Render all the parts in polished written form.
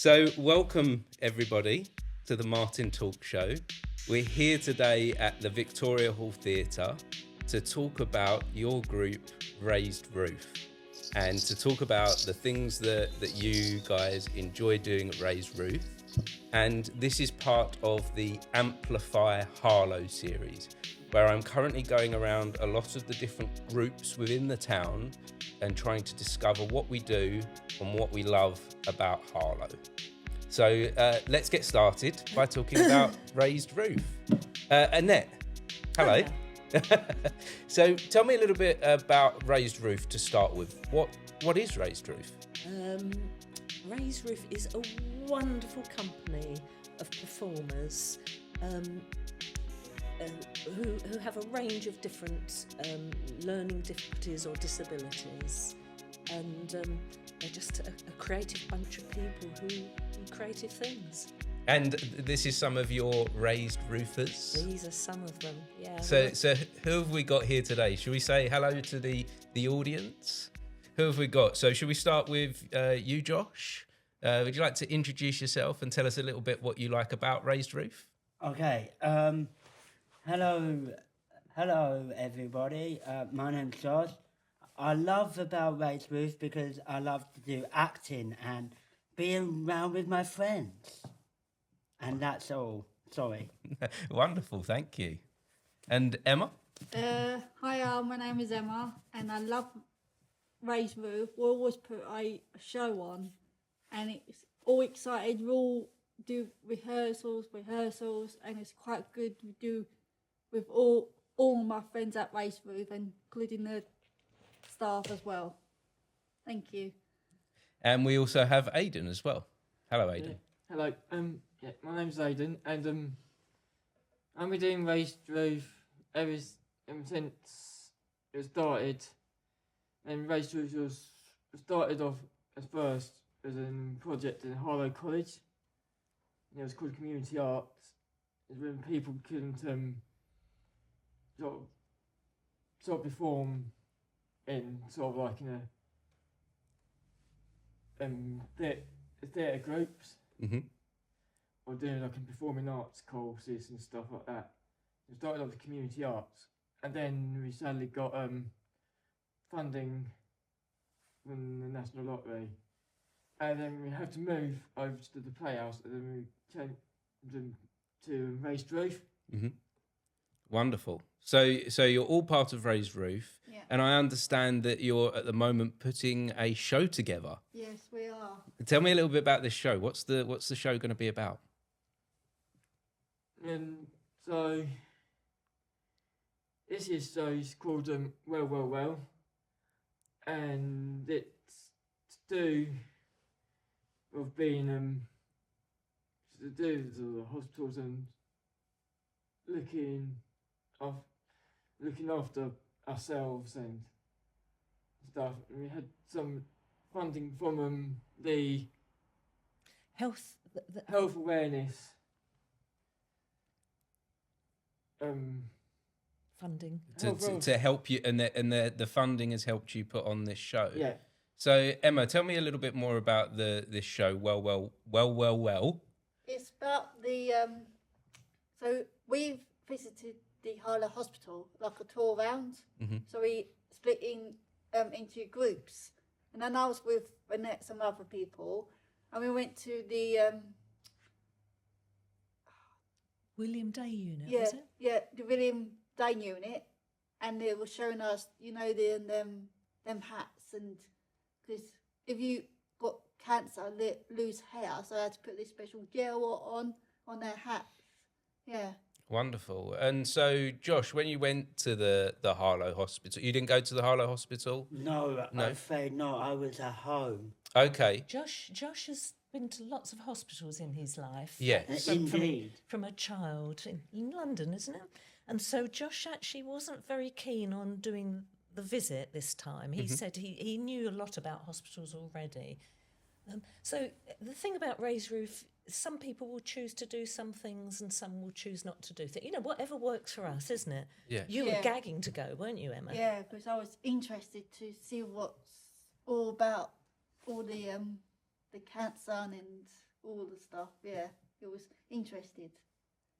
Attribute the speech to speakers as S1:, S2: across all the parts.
S1: So welcome everybody to the Martin Talk Show. We're here today at the Victoria Hall Theatre to talk about your group, Razed Roof, and to talk about the things that you guys enjoy doing at Razed Roof. And this is part of the Amplifier Harlow series, where I'm currently going around a lot of the different groups within the town and trying to discover what we do and what we love about Harlow. So let's get started by talking about Razed Roof. Annette, hello. So tell me a little bit about Razed Roof to start with. What is Razed Roof?
S2: Razed Roof is a wonderful company of performers who have a range of different learning difficulties or disabilities, and they're just a creative bunch of people who do creative things.
S1: And this is some of your Razed Roofers?
S2: These are some of them, yeah.
S1: So who have we got here today? Should we say hello to the audience? Who have we got? So should we start with you, Josh? Would you like to introduce yourself and tell us a little bit what you like about Razed Roof?
S3: Okay. Hello, everybody. My name's Josh. I love about Razed Roof because I love to do acting and being around with my friends. And that's all. Sorry.
S1: Wonderful, thank you. And Emma?
S4: Hi, my name is Emma, and I love Razed Roof. We always put a show on, and it's all excited. We all do rehearsals, and it's quite good. We do with all my friends at Razed Roof, including the staff as well. Thank you.
S1: And we also have Aidan as well. Hello, Aidan.
S5: Hello. My name's Aidan, and I've been doing Razed Roof ever since it started. And Razed Roof was started off as first as a project in Harlow College. It was called Community Arts. It's when people couldn't sort of perform in sort of like theatre groups, or doing like in performing arts courses and stuff like that. We started off with community arts, and then we sadly got funding from the National Lottery, and then we had to move over to the Playhouse, and then we changed them to Razed Roof.
S1: Mm-hmm. Wonderful. So you're all part of Razed Roof,
S4: Yeah.
S1: and I understand that you're at the moment putting a show together.
S4: Yes, we are.
S1: Tell me a little bit about this show. What's the show going to be about?
S5: And so this year's show is called Well, and it's to do with being to do with the hospitals and looking after ourselves and stuff. And we had some funding from the
S2: Health
S5: health awareness
S2: funding.
S1: To help you, and the funding has helped you put on this show.
S5: Yeah.
S1: So Emma, tell me a little bit more about this show. Well.
S4: It's about the so we've visited the Harlow Hospital, like a tour round.
S1: Mm-hmm.
S4: So we split into groups, and then I was with Annette, some other people, and we went to the
S2: William Day unit, was it?
S4: the William Day unit, and they were showing us, them hats, and because if you got cancer, lose hair, so I had to put this special gel on their hats. Yeah.
S1: Wonderful. And so, Josh, when you went to the Harlow Hospital, you didn't go to the Harlow Hospital?
S3: No, I'm afraid not. I was at home.
S1: Okay.
S2: Josh has been to lots of hospitals in his life.
S1: Yes.
S3: Indeed.
S2: From a child in London, isn't it? And so Josh actually wasn't very keen on doing the visit this time. He said he knew a lot about hospitals already. So the thing about Razed Roof, some people will choose to do some things and some will choose not to do things. Whatever works for us, isn't it?
S1: Yeah.
S2: You were gagging to go, weren't you, Emma?
S4: Yeah, because I was interested to see what's all about, all the cancer and all the stuff. Yeah, it was interested.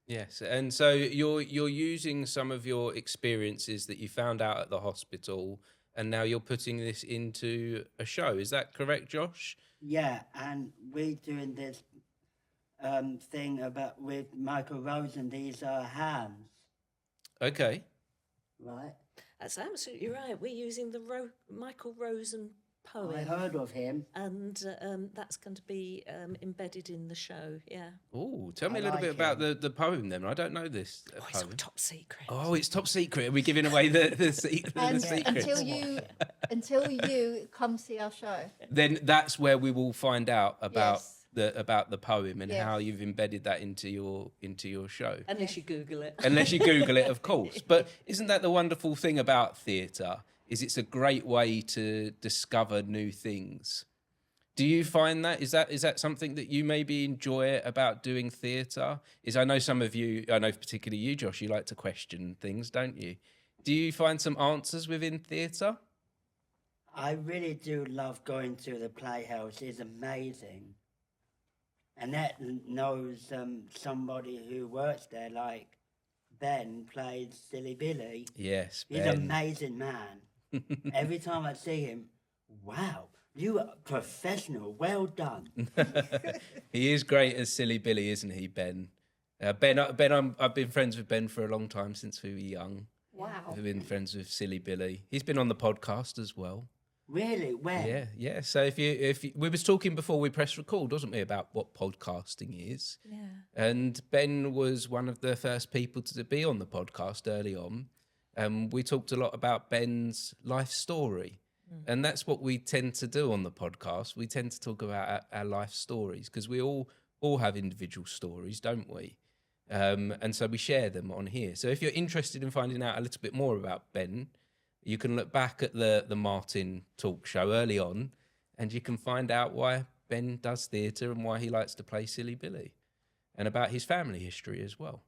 S1: Yes, and so you're using some of your experiences that you found out at the hospital, and now you're putting this into a show. Is that correct, Josh?
S3: Yeah, and we're doing this thing about with Michael Rose, and these are hands,
S1: Okay.
S3: right?
S2: That's absolutely right. We're using the Michael Rosen poem.
S3: I heard of him.
S2: And that's going to be embedded in the show, yeah.
S1: Oh, tell me
S3: I
S1: a little bit
S3: like
S1: about the poem then. I don't know this
S2: Oh, it's all
S1: poem.
S2: top secret.
S1: Oh, it's top secret. Are we giving away the secret?
S4: And
S1: secrets?
S4: until you come see our show.
S1: Then that's where we will find out about
S4: Yes.
S1: the poem and
S4: Yes.
S1: how you've embedded that into your show.
S2: Unless you Google it.
S1: Unless you Google it, of course. But isn't that the wonderful thing about theatre? Is it's a great way to discover new things. Do you find that? Is that something that you maybe enjoy about doing theatre? I know some of you, I know particularly you, Josh, you like to question things, don't you? Do you find some answers within theatre?
S3: I really do love going to the Playhouse. It's amazing. Annette knows somebody who works there, like Ben plays Silly Billy.
S1: Yes,
S3: He's an amazing man. Every time I see him, wow, you are professional. Well done.
S1: He is great as Silly Billy, isn't he, Ben? I've been friends with Ben for a long time, since we were young.
S4: Wow.
S1: We've been friends with Silly Billy. He's been on the podcast as well.
S3: Really? When?
S1: Yeah. So if you we was talking before we pressed record, wasn't we, about what podcasting is?
S2: Yeah.
S1: And Ben was one of the first people to be on the podcast early on. We talked a lot about Ben's life story. And that's what we tend to do on the podcast. We tend to talk about our life stories because we all have individual stories, don't we? And so we share them on here. So if you're interested in finding out a little bit more about Ben, you can look back at the Martin talk show early on, and you can find out why Ben does theatre and why he likes to play Silly Billy, and about his family history as well.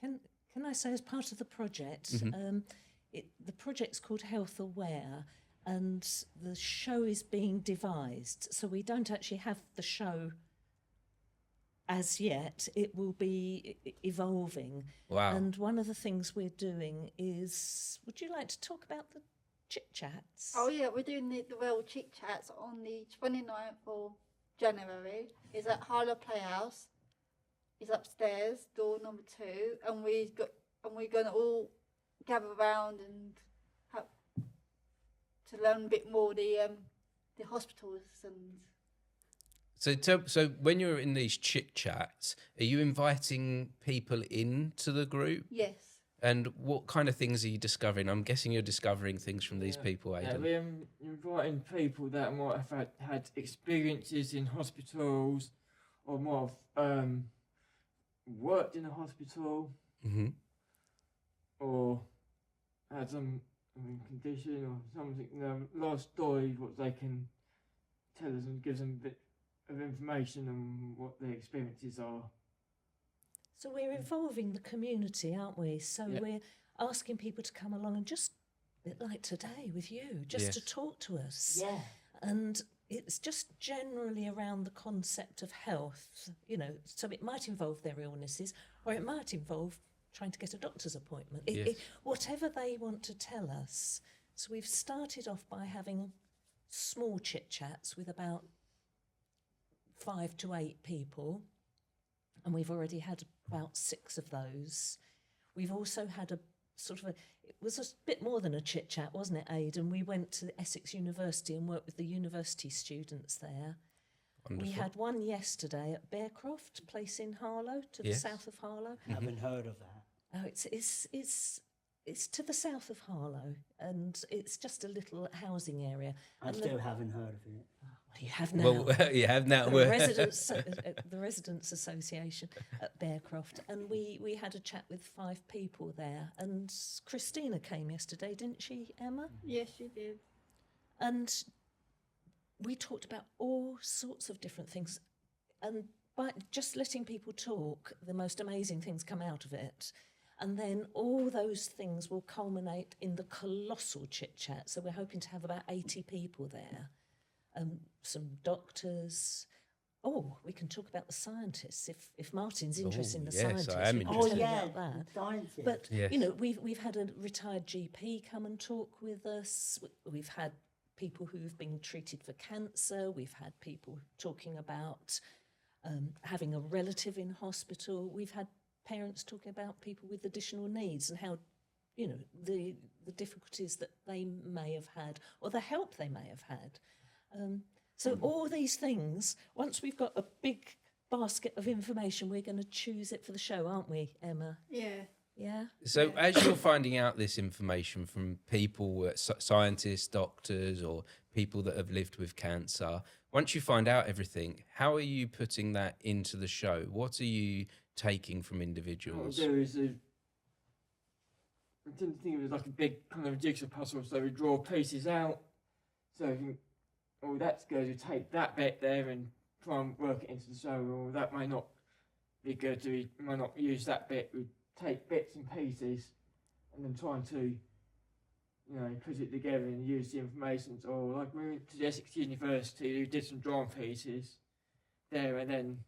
S2: Can I say, as part of the project, the project's called Health Aware, and the show is being devised. So we don't actually have the show as yet. It will be evolving.
S1: Wow.
S2: And one of the things we're doing is, would you like to talk about the chit-chats?
S4: Oh yeah, we're doing the Voluntary Chitchats on the 29th of January. It's at Harlow Playhouse. It's upstairs, door number 2, and we're going to all gather around and have to learn a bit more the hospitals and.
S1: So when you're in these chit chats, are you inviting people into the group?
S4: Yes.
S1: And what kind of things are you discovering? I'm guessing you're discovering things from these people,
S5: Yeah,
S1: Aidan.
S5: we're inviting people that might have had experiences in hospitals, or might have worked in a hospital, or had some condition or something. Life story, what they can tell us, and gives them a bit of information on what their experiences are.
S2: So we're involving the community, aren't we? So we're asking people to come along and just, a bit like today with you, just to talk to us.
S3: Yeah.
S2: And it's just generally around the concept of health, so it might involve their illnesses, or it might involve trying to get a doctor's appointment, whatever they want to tell us. So we've started off by having small chit-chats with about 5 to 8 people, and we've already had about 6 of those. We've also had it was a bit more than a chit-chat, wasn't it, Aidan? We went to Essex University and worked with the university students there.
S1: Wonderful.
S2: We had one yesterday at Bearcroft, place in Harlow, to the south of Harlow.
S3: Haven't heard of that.
S2: Oh, it's to the south of Harlow, and it's just a little housing area.
S3: I
S2: And
S3: still haven't heard of it.
S2: you have now.
S1: Well, you have now.
S2: The Residents Association at Bearcroft, and we had a chat with 5 people there, and Christina came yesterday, didn't she, Emma?
S4: Yes, you did.
S2: And we talked about all sorts of different things, and by just letting people talk, the most amazing things come out of it. And then all those things will culminate in the Colossal Chitchat. So we're hoping to have about 80 people there. Some doctors, Oh, we can talk about the scientists if Martin's interested in the
S1: yes, I
S2: scientists.
S1: am
S2: we can
S3: Oh
S1: interested.
S2: tell you
S3: yeah,
S2: about that.
S3: the scientists.
S2: But
S1: Yes.
S2: you know, we've had a retired GP come and talk with us. We've had people who've been treated for cancer. We've had people talking about having a relative in hospital. We've had parents talking about people with additional needs and how, you know, the difficulties that they may have had or the help they may have had. So all these things, once we've got a big basket of information, we're going to choose it for the show, aren't we, Emma?
S4: Yeah.
S2: Yeah.
S1: So as you're finding out this information from people, scientists, doctors, or people that have lived with cancer, once you find out everything, how are you putting that into the show? What are you taking from
S5: What
S1: individuals?
S5: we do is I tend to think of it as like a big kind of jigsaw puzzle. So we draw pieces out. So we think, oh, that's good. We take that bit there and try and work it into the show. Or that may not be good. We might not use that bit. We take bits and pieces and then trying to, you know, put it together and use the information. Or like when we went to the Essex University, we did some drawing pieces there, and then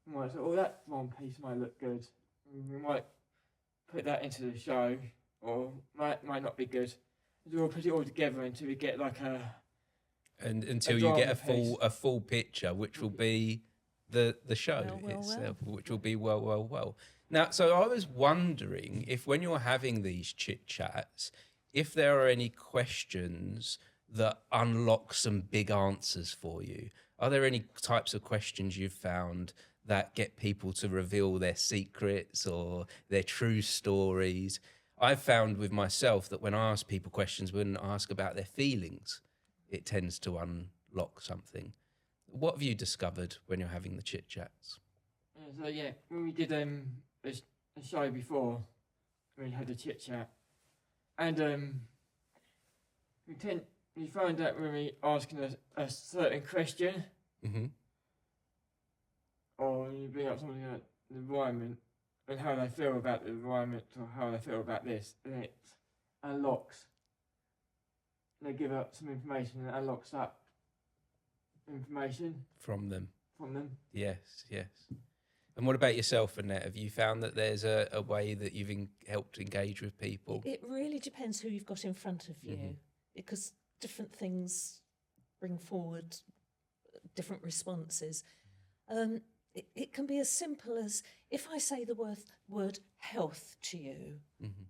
S5: we might say, oh, that drawing piece might look good. We might put that into the show, or might not be good. We'll put it all together until we get like
S1: And until you get
S5: drama
S1: a full picture, which will be the show
S2: Well.
S1: itself, which will be well. Now, so I was wondering if when you're having these chit chats, if there are any questions that unlock some big answers for you. Are there any types of questions you've found that get people to reveal their secrets or their true stories? I've found with myself that when I ask people questions, when I ask about their feelings, it tends to unlock something. What have you discovered when you're having the chit chats?
S5: So yeah, when we did a show before, we had a chit chat, and we find that when we asking a certain question,
S1: Mm-hmm.
S5: or you bring up something like the environment and how they feel about the environment or how they feel about this, then it unlocks. They give up some information and it unlocks that information
S1: From them.
S5: from them.
S1: Yes. And what about yourself, Annette? Have you found that there's a way that you've helped engage with people?
S2: It really depends who you've got in front of you,
S1: Mhm.
S2: because different things bring forward different responses. It can be as simple as if I say the word health to you,
S1: Mm-hmm.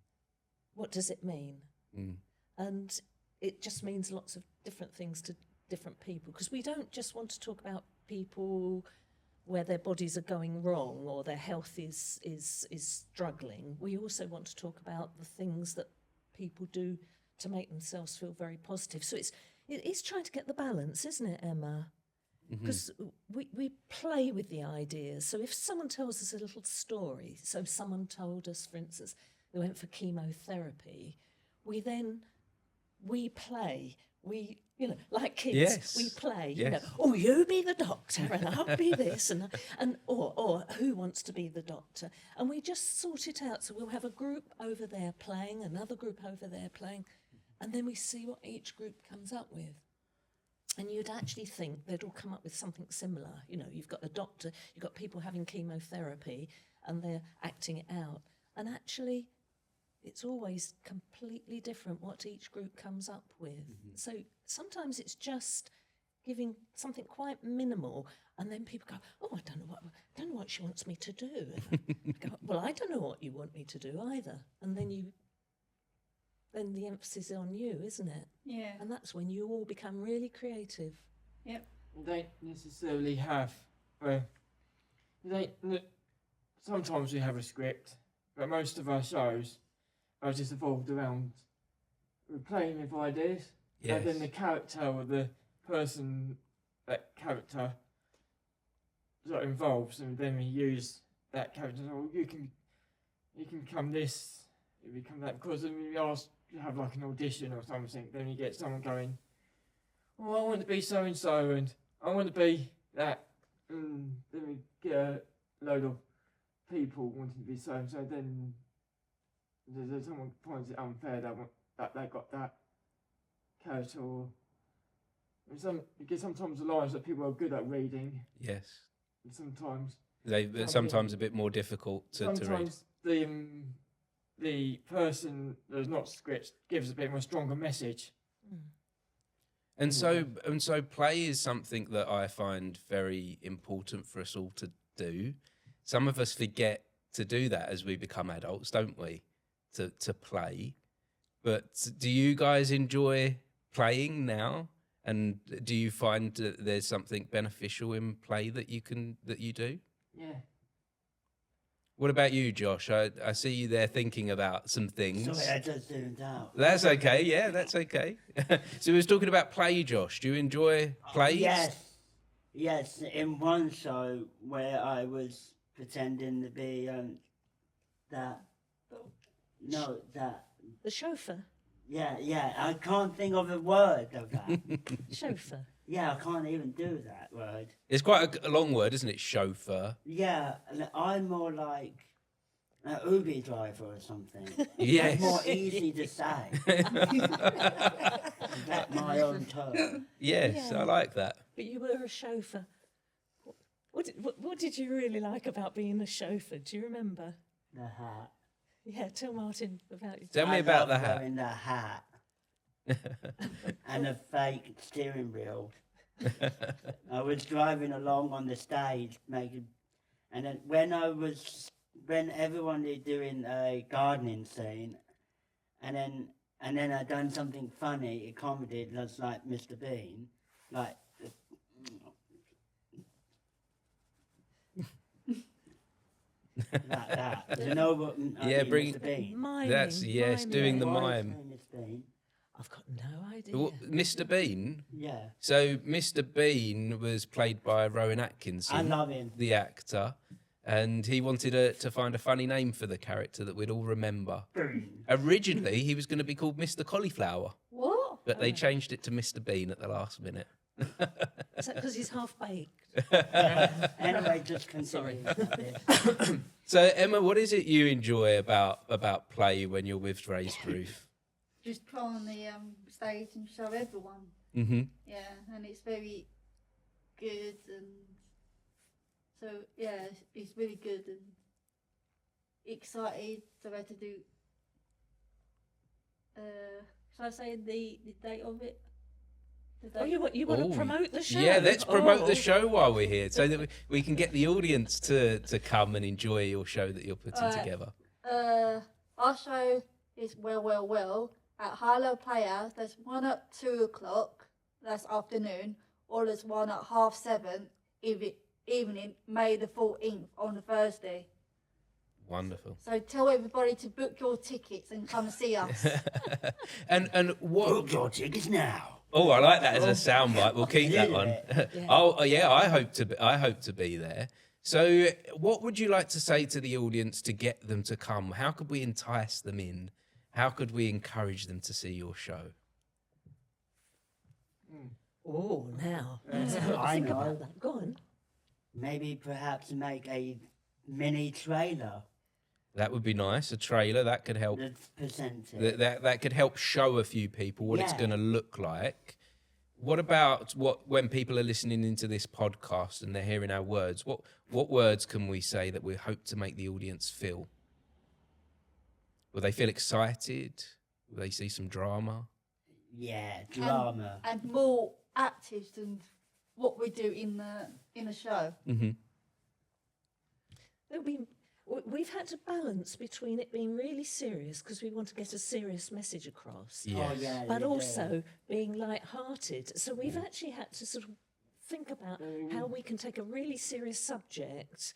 S2: what does it mean?
S1: Mm.
S2: And it just means lots of different things to different people, because we don't just want to talk about people where their bodies are going wrong or their health is struggling. We also want to talk about the things that people do to make themselves feel very positive. So it is trying to get the balance, isn't it, Emma? Because we play with the ideas. So if someone tells us a little story, so someone told us, for instance, they went for chemotherapy, we play. We, you know, like kids,
S1: Yes.
S2: we play, you
S1: Yes.
S2: know, oh, you be the doctor and I'll be this and or who wants to be the doctor? And we just sort it out. So we'll have a group over there playing, another group over there playing, and then we see what each group comes up with. And you'd actually think they'd all come up with something similar. You know, you've got a doctor, you've got people having chemotherapy and they're acting it out. And actually, it's always completely different what each group comes up with. So sometimes it's just giving something quite minimal, and then people go, "Oh, I don't know what she wants me to do." And I go, "Well, I don't know what you want me to do either." And then the emphasis is on you, isn't it?
S4: Yeah.
S2: And that's when you all become really creative.
S4: Yep.
S5: You don't necessarily have. Sometimes we have a script, but most of our shows are just evolved around. We're playing with ideas, and then the character or the person, that character, sort of involves, and then we use that character. Oh, you can become this, you become that, because then we ask, you have like an audition or something. Then you get someone going, "Oh, I want to be so and so, and I want to be that." And then we get a load of people wanting to be so and so. Then there's someone finds it unfair that they got that character, or And you get sometimes the lines that people are good at reading,
S1: Yes.
S5: and sometimes
S1: They're sometimes a bit more difficult to read.
S5: sometimes the person that's not script gives a bit more stronger message.
S1: And so play is something that I find very important for us all to do. Some of us forget to do that as we become adults, don't we? To play. But do you guys enjoy playing now? And do you find that there's something beneficial in play that you do?
S5: Yeah.
S1: What about you, Josh? I see you there thinking about some things.
S3: Sorry, I just zoomed out.
S1: That's okay. Yeah, that's okay. So we was talking about play, Josh. Do you enjoy plays?
S3: Yes. In one show where I was pretending to be the
S2: chauffeur.
S3: Yeah. I can't think of a word of that.
S2: Chauffeur.
S3: Yeah, I can't even do that word.
S1: It's quite a long word, isn't it? Chauffeur.
S3: Yeah, I'm more like an Uber driver or something.
S1: Yes.
S3: It's more easy to say. That's my own term.
S1: Yes,
S2: Yeah.
S1: I like that.
S2: But you were a chauffeur. What did you really like about being a chauffeur? Do you remember?
S3: The hat.
S2: Yeah, tell Martin about you.
S1: Tell me about the
S3: love
S1: hat.
S3: wearing the hat. And a fake steering wheel. I was driving along on the stage and then when everyone was doing a gardening scene, and then I done something funny, a comedy that's like Mr. Bean, like like that. Do you know what I
S1: Yeah,
S3: mean, Mr. Bean?
S2: Miming.
S1: That's yes,
S2: miming.
S1: doing the
S3: Why is
S1: mime.
S3: my name Mr. Bean?
S2: I've got no idea.
S1: Well, Mr. Bean.
S3: Yeah,
S1: So Mr. Bean was played by Rowan Atkinson,
S3: I love him.
S1: the actor, and he wanted to find a funny name for the character that we'd all remember. Originally, he was going to be called Mr. Cauliflower,
S4: What?
S1: but they changed it to Mr. Bean at the last minute.
S2: Is that because he's half baked?
S3: Anyway, just continue.
S1: So Emma, what is it you enjoy about play when you're with Razed Roof?
S4: Just put on the stage and show everyone.
S1: Mm-hmm.
S4: Yeah, and it's very good, and so yeah, it's really good and excited. So I had to do. Shall I say the date of it?
S2: Oh, you want to promote the show?
S1: Yeah, let's promote the
S2: Oh.
S1: show while we're here, so that we can get the audience to come and enjoy your show that you're putting together.
S4: Our show is well at Harlow Playhouse. There's one at 2:00. That's afternoon, or there's one at 7:30 evening, May the 14th on a Thursday.
S1: Wonderful.
S4: So tell everybody to book your tickets and come see us.
S1: And what?
S3: Book your tickets now.
S1: Oh, I like that as a soundbite. We'll keep that one.
S2: Yeah.
S1: Oh, yeah. I hope to be there. So, what would you like to say to the audience to get them to come? How could we entice them in? How could we encourage them to see your show?
S2: Oh, now.
S3: I
S2: Think
S3: know.
S2: about that. Go on.
S3: Maybe perhaps make a mini trailer
S1: That would be nice. A trailer that could help.
S3: that's presented.
S1: That could help show a few people what it's
S3: Yeah.
S1: going to look like. What about when people are listening into this podcast and they're hearing our words? What words can we say that we hope to make the audience feel? Will they feel excited? Will they see some drama?
S3: Yeah, drama.
S4: and more active than what we do in the show.
S1: Mm-hmm.
S2: We've had to balance between it being really serious because we want to get a serious message across,
S1: Yes.
S3: Oh, yeah,
S2: but
S3: you do.
S2: also being light-hearted. So we've actually had to sort of think about how we can take a really serious subject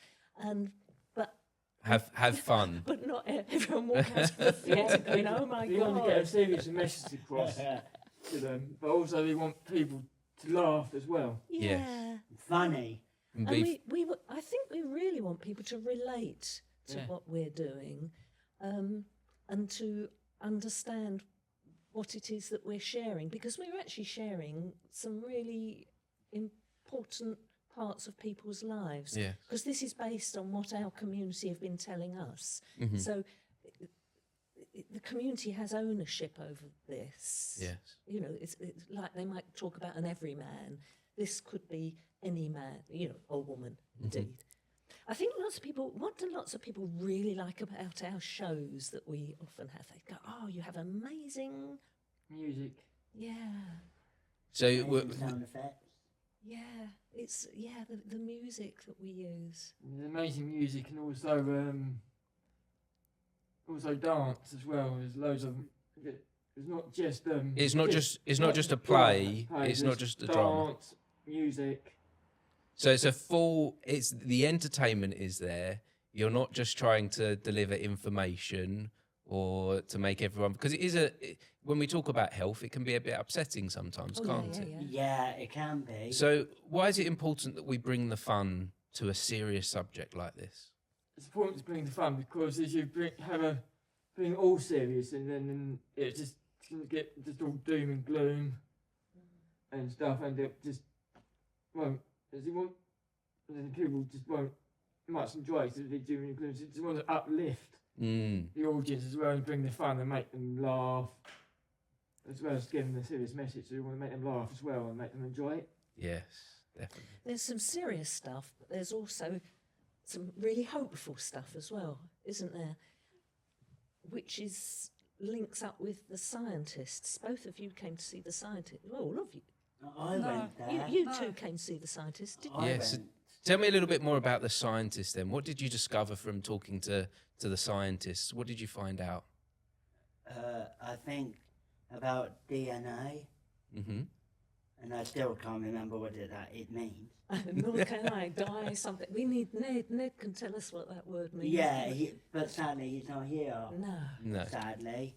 S1: Have fun.
S2: but not everyone walk out of the theatre going, "Oh my
S5: We want to get a
S2: god!"
S5: serious message across to them, but also we want people to laugh as well.
S2: Yeah.
S3: Funny.
S1: And
S2: And
S1: be-
S2: I think we really want people to relate to
S5: Yeah.
S2: what we're doing, and to understand what it is that we're sharing, because we're actually sharing some really important parts of people's lives.
S1: Yeah.
S2: Because this is based on what our community have been telling us.
S1: Mhm.
S2: So the community has ownership over this.
S1: Yes.
S2: You know, it's like they might talk about an everyman. This could be any man, you know, or woman, indeed. I think what do lots of people really like about our shows that we often have? They go, oh, you have amazing
S5: Music.
S2: Yeah,
S1: So
S3: Amazing sound effects.
S2: yeah. It's the music that we use.
S5: There's amazing music and also dance as well. There's loads of. It's not just.
S1: it's not just a play. It's not just a drama.
S5: Dance, music.
S1: So it's the entertainment is there. You're not just trying to deliver information or to make everyone, because it is when we talk about health, it can be a bit upsetting sometimes, can't it?
S3: Yeah, it can be.
S1: So why is it important that we bring the fun to a serious subject like this?
S5: It's important to bring the fun because as you bring all serious and then it just can get just all doom and gloom and stuff, and it just won't. Then people just won't much enjoy it because they do and gloom. So you just want to uplift the audience as well and bring the fun and make them laugh, as well as giving the serious message. So you want to make them laugh as well and make them enjoy it.
S1: Yes, definitely.
S2: There's some serious stuff, but there's also some really hopeful stuff as well, isn't there? Which links up with the scientists. Both of you came to see the scientists. Well, all of you.
S3: I went there.
S2: You two came to see the scientists, didn't you?
S1: Yes. Tell me a little bit more about the scientists then. What did you discover from talking to the scientists? What did you find out?
S3: I think about DNA, and I still can't remember what it means.
S2: Nor can I die something. We need Ned. Ned can tell us what that word means.
S3: Yeah, but sadly he's not here.
S2: No.
S3: Sadly.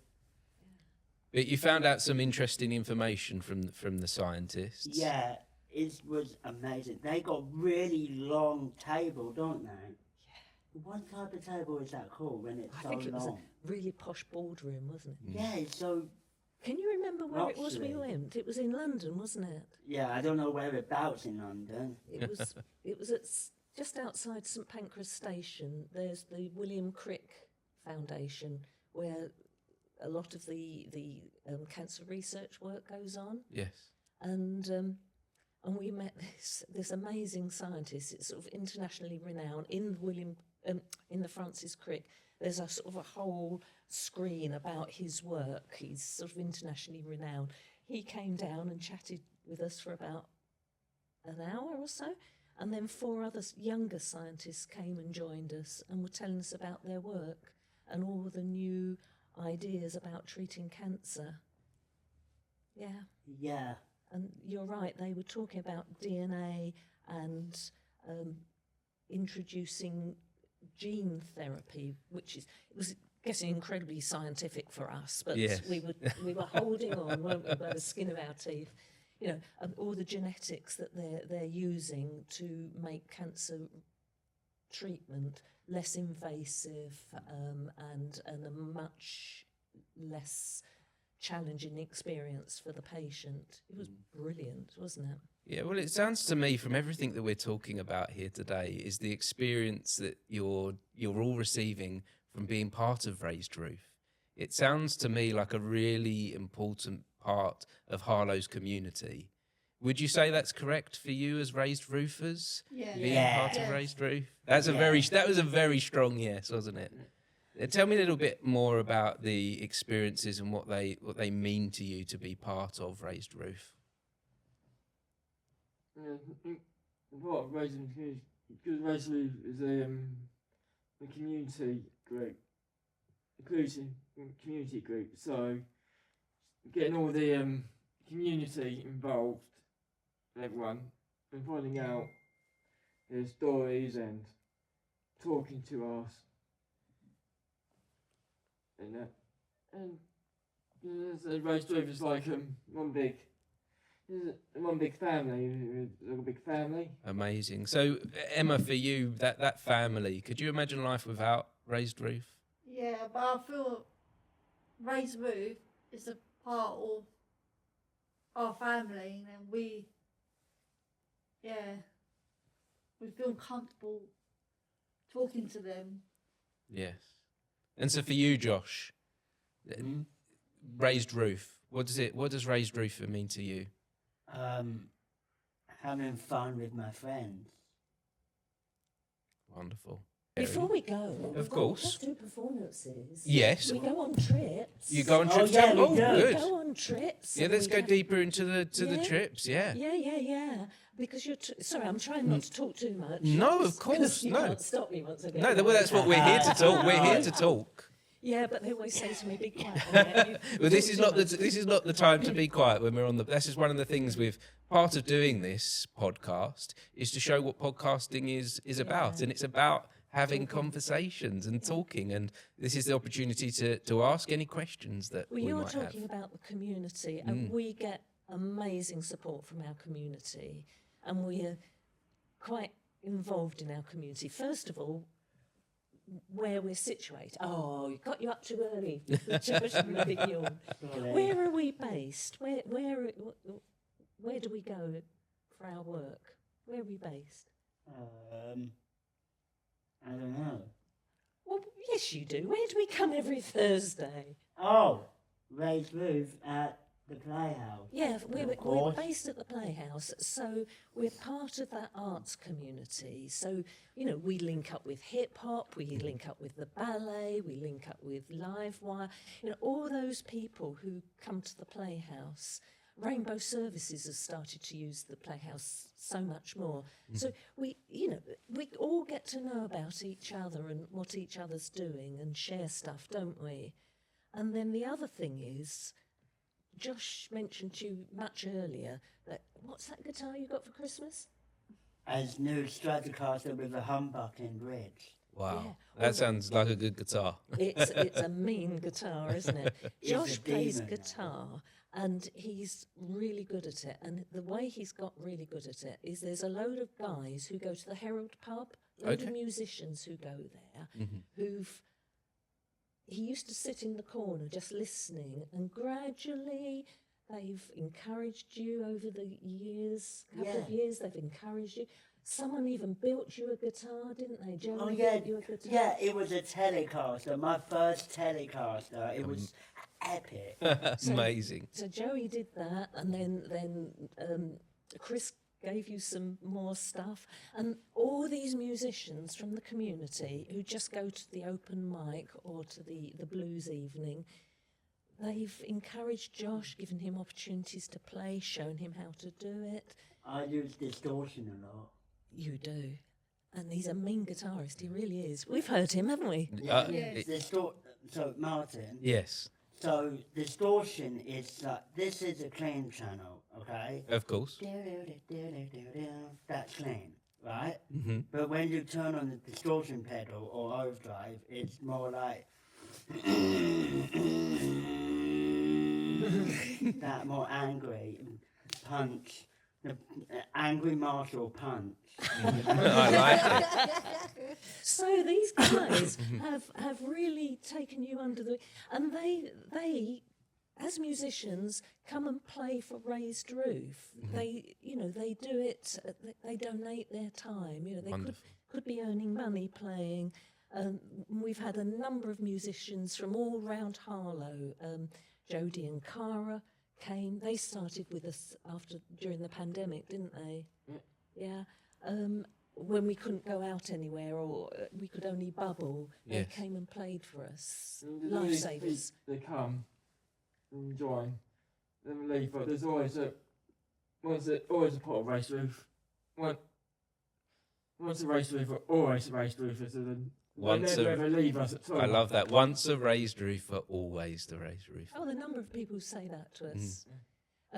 S1: But you found out some interesting information from the scientists.
S3: Yeah, it was amazing. They got really long table, don't they? Yeah. What type of table is that called when it's so long?
S2: I think it was a really posh boardroom, wasn't it?
S3: Yeah, it's so.
S2: Can you remember where it was we
S3: luxury.
S2: went? It was in London, wasn't it?
S3: Yeah, I don't know whereabouts in London.
S2: It was at just outside St Pancras Station. There's the William Crick Foundation, where a lot of the cancer research work goes on.
S1: Yes.
S2: And we met this amazing scientist. It's sort of internationally renowned in the Francis Crick. There's a sort of a whole screen about his work. He's sort of internationally renowned. He came down and chatted with us for about an hour or so, and then 4 other younger scientists came and joined us and were telling us about their work and all the new ideas about treating cancer. Yeah.
S3: Yeah.
S2: And you're right, they were talking about DNA and introducing gene therapy, it was getting incredibly scientific for us, but
S1: yes.
S2: we were holding on, weren't we, by the skin of our teeth. You know, all the genetics that they're using to make cancer treatment less invasive and a much less challenging experience for the patient. It was brilliant, wasn't it?
S1: Yeah, well, it sounds to me from everything that we're talking about here today is the experience that you're all receiving from being part of Razed Roof. It sounds to me like a really important part of Harlow's community. Would you say that's correct for you as raised roofers?
S4: Yeah.
S1: Being part of Razed Roof? That was a very strong yes, wasn't it? Tell me a little bit more about the experiences and what they mean to you to be part of Razed Roof.
S5: Yeah, part of Razed Roof, because Razed Roof is a community group, inclusive community group. So getting all the community involved, everyone, and finding out their stories and talking to us. And Razed Roof is like one big family, a big family.
S1: Amazing. So Emma, for you, that family, could you imagine life without Razed Roof?
S4: Yeah, but I feel Razed Roof is a part of our family, and we feel comfortable talking to them.
S1: Yes. And so for you, Josh, Raised Roof. What does Raised Roof mean to you?
S3: Having fun with my friends.
S1: Wonderful.
S2: Before we go,
S1: Of course.
S2: we do performances.
S1: Yes.
S2: We go on trips.
S1: You go on trips.
S3: yeah,
S1: too?
S3: we do.
S1: Good.
S2: We go on trips.
S1: Yeah,
S2: and
S1: let's
S2: we
S1: go deeper into the trips. Yeah.
S2: Yeah. Because you're sorry, I'm trying not to talk too much.
S1: No, of
S2: 'cause
S1: course,
S2: you
S1: no.
S2: can't stop me once I get
S1: No,
S2: going.
S1: well, that's what we're here to talk. We're here to talk.
S2: Yeah, but they always say to me, "Be quiet." Annette, you
S1: Well, this
S2: talk
S1: is
S2: too
S1: not
S2: much."
S1: the time to be quiet when we're on the. This is one of the things with part of doing this podcast is to show what podcasting is about, and it's about having conversations and talking. And this is the opportunity to ask any questions that
S2: Well,
S1: we
S2: you're
S1: might have.
S2: talking about the community, and we get amazing support from our community, and we're quite involved in our community. First of all, where we're situated. Oh, you got you up too early. Josh, really yawn. Where are we based? Where do we go for our work? Where are we based?
S3: I don't know.
S2: Well, yes, you do. Where do we come every Thursday?
S3: Oh, Razed Roof at the Playhouse.
S2: Yeah, we're
S3: course.
S2: based at the Playhouse, so we're part of that arts community. So, you know, we link up with hip hop, we link up with the ballet, we link up with Live Wire, you know, all those people who come to the Playhouse. Rainbow Services has started to use the Playhouse so much more. So we all get to know about each other and what each other's doing and share stuff, don't we? And then the other thing is, Josh mentioned to you much earlier that, what's that guitar you got for Christmas?
S3: As new Stratocaster with a humbucking bridge.
S1: Wow,
S2: Yeah.
S1: that sounds like a good guitar.
S2: It's a mean guitar, isn't it?
S3: It's
S2: Josh
S3: a
S2: plays
S3: demon.
S2: guitar and he's really good at it. And the way he's got really good at it is there's a load of guys who go to the Herald pub, a load of
S1: Okay.
S2: musicians who go there, he used to sit in the corner just listening, and gradually they've encouraged you over the years, couple of
S3: Yeah.
S2: years, they've encouraged you. Someone even built you a guitar, didn't they? Joey
S3: Oh yeah,
S2: built you a guitar.
S3: yeah. It was a Telecaster. My first Telecaster. It was epic.
S1: Amazing.
S2: So Joey did that, and then Chris gave you some more stuff, and all these musicians from the community who just go to the open mic or to the blues evening, they've encouraged Josh, given him opportunities to play, shown him how to do it.
S3: I use distortion a lot.
S2: You do. And he's a mean guitarist, he really is. We've heard him, haven't we?
S4: Yes.
S3: So Martin.
S1: Yes,
S3: So distortion is like, this is a clean channel, okay?
S1: of course.
S3: That's clean, right?
S1: Mm-hmm.
S3: But when you turn on the distortion pedal or overdrive, it's more like that, more angry punch, the angry martial punch.
S1: I like it.
S2: So these guys have really taken you under the, and they as musicians come and play for Razed Roof. They do it. They donate their time. You know, they
S1: Wonderful.
S2: could be earning money playing. We've had a number of musicians from all round Harlow. Jodie and Cara came. They started with us during the pandemic, didn't they? Yeah. When we couldn't go out anywhere or we could only bubble,
S1: Yes.
S2: they came and played for us.
S5: And then
S2: Lifesavers.
S5: They come and join, then leave. But there's always a part of Raised Roof. Once a Raised Roof, always a Raised Roof. So then
S1: Once
S5: they never
S1: a-
S5: ever leave us at all.
S1: I love that. Once a raised roof, always the raised roof.
S2: Oh, the number of people who say that to us.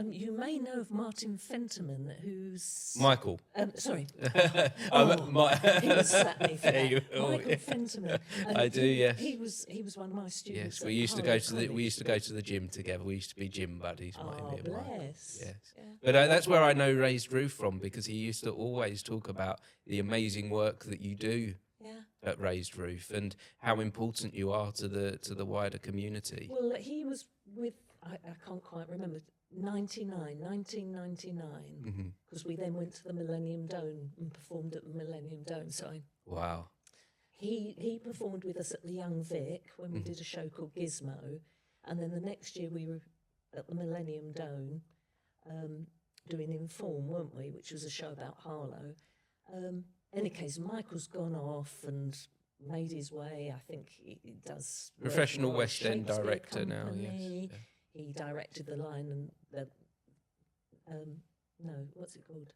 S2: You may know of Martin Fenterman, who's...
S1: Michael.
S2: Sorry.
S1: I'm-
S2: Oh,
S1: my-
S2: he was at me for
S1: There you
S2: that.
S1: go.
S2: Michael Fenterman.
S1: I do, yes.
S2: He was one of my students.
S1: Yes,
S2: at
S1: we used to
S2: Harlow
S1: go to the
S2: College.
S1: gym together. We used to be gym buddies.
S2: Oh,
S1: me and Michael.
S2: bless.
S1: Yes.
S2: Yeah.
S1: But that's where I know Raised Roof from, because he used to always talk about the amazing work that you do
S2: Yeah.
S1: at Raised Roof and how important you are to the wider community.
S2: Well, he was with, I can't quite remember, 1999, because we then went to the Millennium Dome and performed at the Millennium Dome. So
S1: Wow.
S2: he performed with us at the Young Vic when we did a show called Gizmo. And then the next year we were at the Millennium Dome doing Inform, weren't we, which was a show about Harlow. Any case, Michael's gone off and made his way. I think he does
S1: Professional
S2: work for
S1: West End
S2: Shakespeare
S1: director now,
S2: Company.
S1: yes. Yeah.
S2: He directed the Lion and the no, what's it called?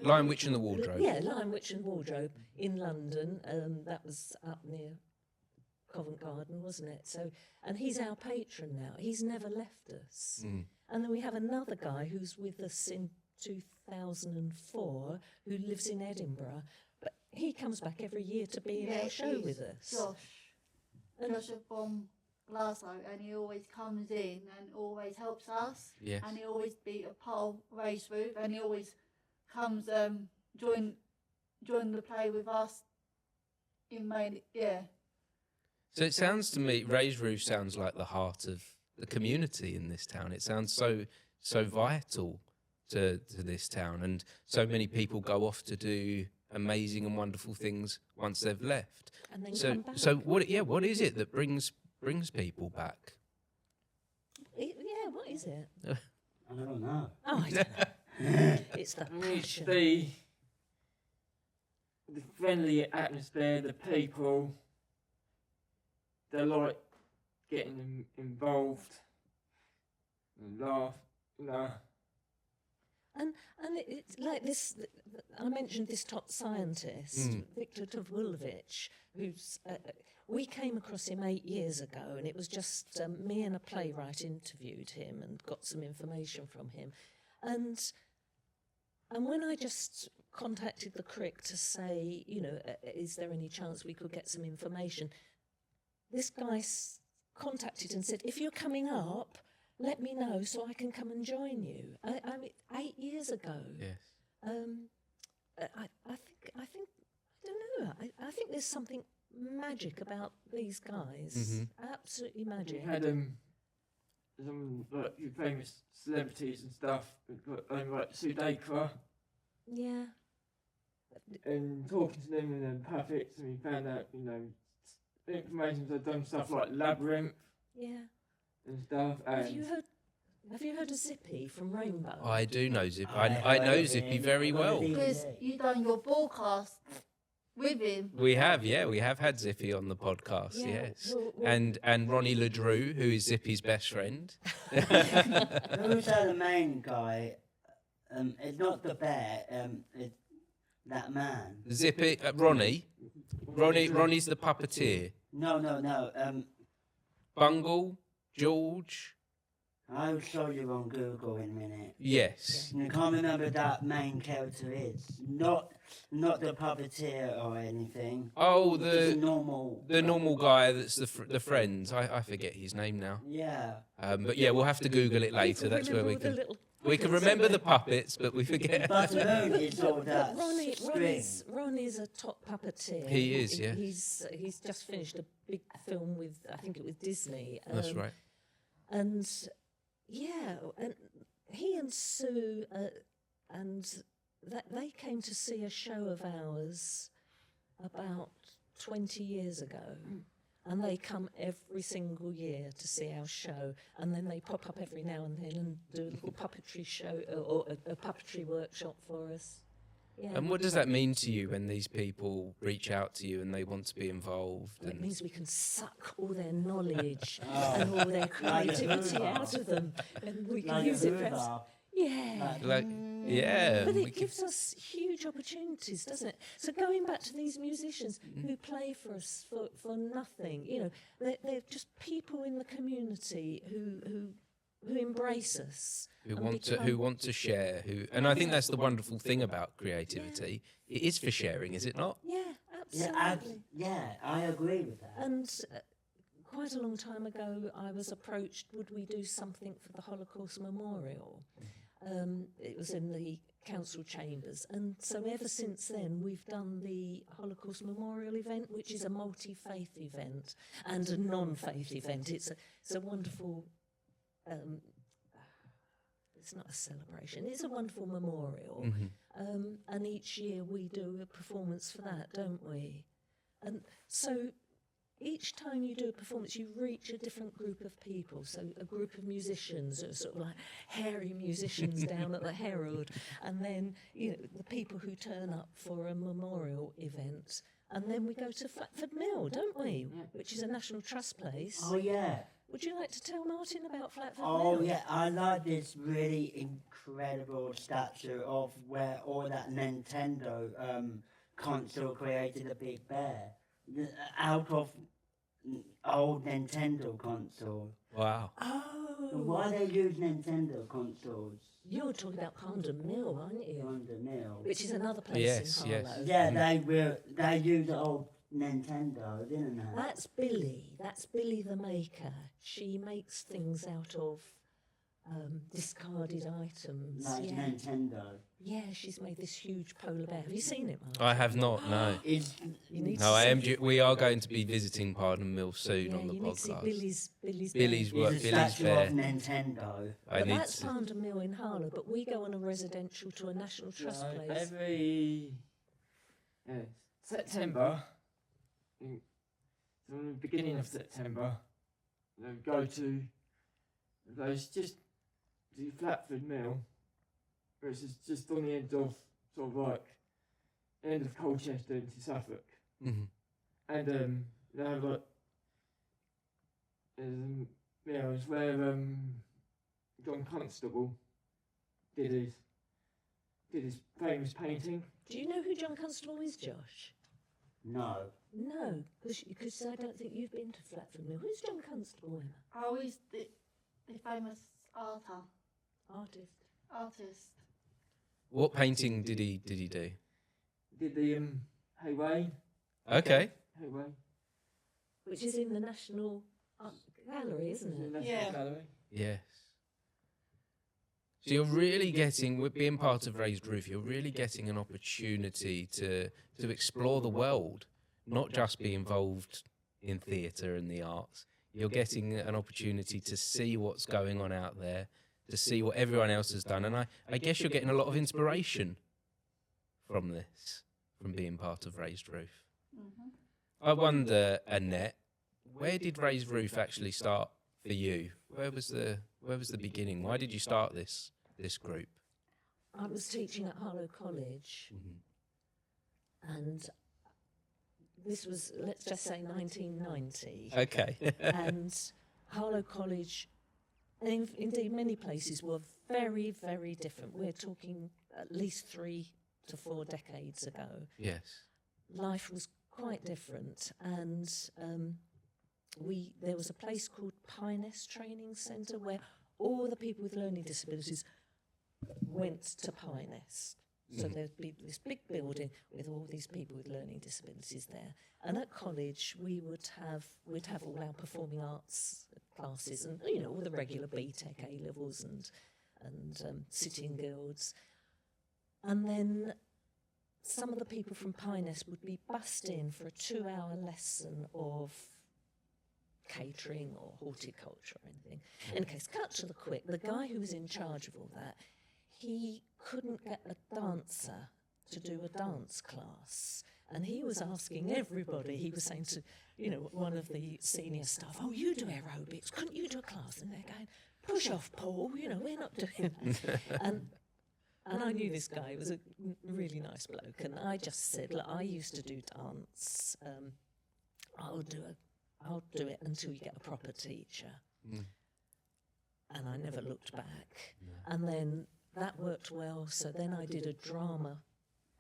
S1: Lion, Witch and the Wardrobe.
S2: Yeah, Lion, Witch and Wardrobe in London. That was up near Covent Garden, wasn't it? So, and he's our patron now. He's never left us.
S1: Mm.
S2: And then we have another guy who's with us in 2004, who lives in Edinburgh, but he comes back every year to be in our show with us.
S4: Josh from Glasgow, and he always comes in and always helps us.
S1: Yes.
S4: And he always be a part of Razed Roof, and he always comes join the play with us in May. Yeah.
S1: So it sounds to me, Razed Roof sounds like the heart of the community in this town. It sounds so vital to this town, and so many people go off to do amazing and wonderful things once they've left.
S2: And then come back.
S1: So what is it that brings people back?
S2: Yeah, what is it?
S3: I don't know.
S2: Oh, I don't know. It's the
S5: It's
S2: passion.
S5: the friendly atmosphere, the people. They like getting involved and laugh, you know.
S2: And it's like this. I mentioned this top scientist, Victor Tavulevich, who's. We came across him 8 years ago, and it was just me and a playwright interviewed him and got some information from him, and when I just contacted the Crick to say, is there any chance we could get some information, this guy contacted and said, if you're coming up, let me know so I can come and join you. I mean, 8 years ago.
S1: Yes.
S2: I don't know. I think there's something magic about these guys. Absolutely magic.
S5: We had some like famous celebrities and stuff, like Sudeikra,
S2: Yeah.
S5: and talking to them and then puppets, and we found out, information they've done stuff like Labyrinth
S2: Yeah.
S5: and stuff. And
S2: Have you heard of Zippy from Rainbow?
S1: I do know Zippy. I know Zippy very well.
S4: Because you done your broadcast with him.
S1: We have had Zippy on the podcast,
S2: Yeah,
S1: yes.
S2: well-
S1: And Ronnie LeDrew, who is Zippy's best friend.
S3: Who's the main guy? It's not the bear. It's that man.
S1: Zippy, Ronnie's the puppeteer.
S3: No.
S1: Bungle, George,
S3: I'll show you on Google in a minute.
S1: yes.
S3: I can't remember that main character is. Not the puppeteer or anything.
S1: Oh,
S3: Just
S1: the normal guy that's the friend. I forget his name now.
S3: Yeah.
S1: But yeah, we'll have to Google it later. That's where we can
S2: Remember
S1: remember the puppets, but we forget.
S3: Buttermoon is all that string.
S2: Ronnie's a top puppeteer.
S1: He is, yeah.
S2: He's just finished a big film with, I think it was Disney.
S1: That's right.
S2: And yeah, and he and Sue, they came to see a show of ours about 20 years ago. And they come every single year to see our show, and then they pop up every now and then and do a little puppetry show or a puppetry workshop for us. Yeah.
S1: And what does that mean to you when these people reach out to you and they want to be involved?
S2: Well, it
S1: And
S2: means we can suck all their knowledge and all their creativity out of them, and we can use it for yeah. But
S1: we
S2: it gives us huge opportunities, doesn't it? So going back to these musicians who play for us for nothing, they're just people in the community who embrace us.
S1: who
S2: and
S1: want to share, and I think that's the wonderful thing about creativity. It is for sharing, is it not?
S2: Yeah, absolutely.
S3: I agree with that.
S2: And quite a long time ago, I was approached, would we do something for the Holocaust Memorial? It was in the council chambers. And so ever since then, we've done the Holocaust Memorial event, which is a multi-faith event and a non-faith event. It's a wonderful, it's not a celebration, it's a wonderful memorial. And each year we do a performance for that, don't we? And so each time you do a performance, you reach a different group of people. So a group of musicians, sort of like hairy musicians down at the Herald, and then the people who turn up for a memorial event. And then we go to Flatford Mill, don't we?
S5: Yeah.
S2: Which is a National Trust place.
S3: Oh yeah.
S2: Would you like to tell Martin about Flatford
S3: Oh
S2: Mill?
S3: yeah, I like this really incredible statue of where all that Nintendo console created a big bear out of old Nintendo console.
S1: Wow.
S2: Oh.
S3: Why they use Nintendo consoles?
S2: You're talking about Pondon Mill, aren't you?
S3: On the mill.
S2: Which is another place
S1: Yes,
S2: in
S1: yes.
S2: Harlow.
S3: Yeah, they use old Nintendo, didn't they?
S2: That's Billy. That's Billy the maker. She makes things out of discarded items.
S3: Like
S2: Yeah.
S3: Nintendo.
S2: Yeah, she's made this huge polar bear. Have you seen it, Mark?
S1: I have not, no.
S3: Is
S2: You need
S1: No,
S2: to
S1: I
S2: see
S1: am.
S2: it.
S1: We are going to be visiting Pardon Mill soon
S2: Yeah,
S1: on the
S2: you need to see
S1: podcast.
S2: Billy's
S1: Billy's
S2: bear.
S1: work.
S3: is a
S1: Billy's
S3: statue
S1: fair.
S3: of Nintendo.
S1: I
S2: But
S1: need
S2: that's
S1: to.
S2: Pondon Mill in Harlow, but we go on a residential to a National Trust
S5: Like
S2: place.
S5: every September, from the beginning of September, they go to those just the Flatford Mill, which is just on the end of sort of like end of Colchester into Suffolk,
S1: Mhm.
S5: and they have like it's where John Constable did his famous painting.
S2: Do you know who John Constable is, Josh?
S3: No.
S2: No, because I don't think you've been to Flatford Mill. Who's John Constable, Emma?
S4: Oh, he's the famous artist.
S1: What painting did he do?
S5: Did the Hayway.
S1: Okay.
S5: Hayway.
S2: Which is in the National Art Gallery, isn't it?
S5: National
S4: Yeah.
S5: Gallery.
S1: Yes. So you're really getting, with being part of Razed Roof, you're really getting an opportunity to explore the world, not just be involved in theatre and the arts. You're getting an opportunity to see what's going on out there, to see what everyone else has done. And I guess you're getting a lot of inspiration from this, from being part of Razed Roof.
S4: Mm-hmm.
S1: I wonder, Annette, where did Razed Roof actually start for you? Where was the beginning? Why did you start this group?
S2: I was teaching at Harlow College, and this was, let's just say, 1990.
S1: Okay.
S2: And Harlow College, and indeed many places, were very, very different. We're talking at least 3 to 4 decades ago.
S1: Yes.
S2: Life was quite different, and there was a place called Piness Training Centre where all the people with learning disabilities went to Piness. So there'd be this big building with all these people with learning disabilities there. And at college, we'd have all our performing arts classes and all the regular BTEC A levels and sitting guilds. And then some of the people from Piness would be bussed in for a 2-hour lesson of catering or horticulture or anything. In any case, cut to the quick, the guy who was in charge of all that, he couldn't get a dancer to do a dance class. And he was asking everybody, he was saying to, one of the senior staff, oh, you do aerobics, couldn't you do a class? And they're going, push off, Paul, we're not doing that. And I knew this guy was a really nice bloke, and I just said, look, I used to do dance. I'll do it until you get a proper teacher. And I never looked back. And then that worked well, so then I did a drama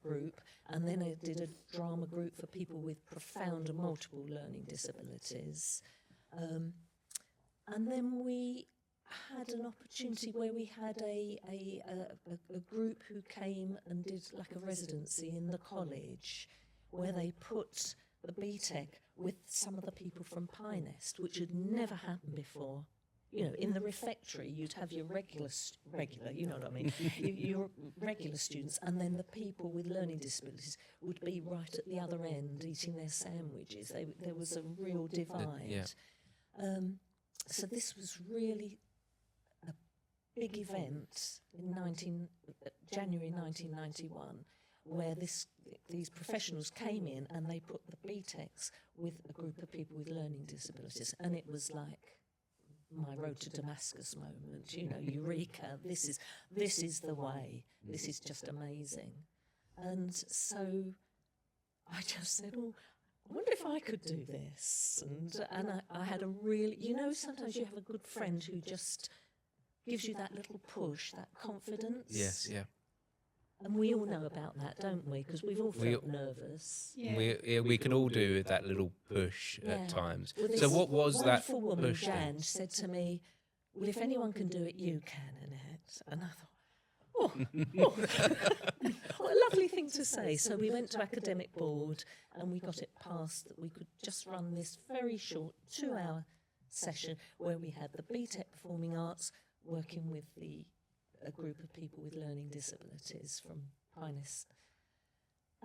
S2: group, and then I did a drama group for people with profound and multiple learning disabilities. And then we had an opportunity where we had a group who came and did like a residency in the college, where they put the BTEC with some of the people from Pinest, which had never happened before. In the refectory, you'd have your regular, you know what I mean, your regular students, and then the people with learning disabilities would be right at the other end eating their sandwiches. There was a real divide.
S1: Yeah.
S2: So this was really a big event in January 1991, where these professionals came in and they put the BTECs with a group of people with learning disabilities, and it was like my road to Damascus moment, you know, eureka, this is the way, this is just amazing. And so I just said, oh, I wonder if I could do this. And I had a really, you know, sometimes you have a good friend who just gives you that little push, that confidence.
S1: Yes, yeah.
S2: And we all know about that, don't we? Because we've all felt nervous.
S4: Yeah.
S1: We can all do with that little push at times.
S2: Well,
S1: So what was that
S2: wonderful woman,
S1: push then?
S2: Jan, said to me, well, if anyone can do it, you can, Annette. And I thought, what a lovely thing to say. So we went to academic board and we got it passed that we could just run this very short 2-hour session where we had the BTEC Performing Arts working with a group of people with learning disabilities from Pinus.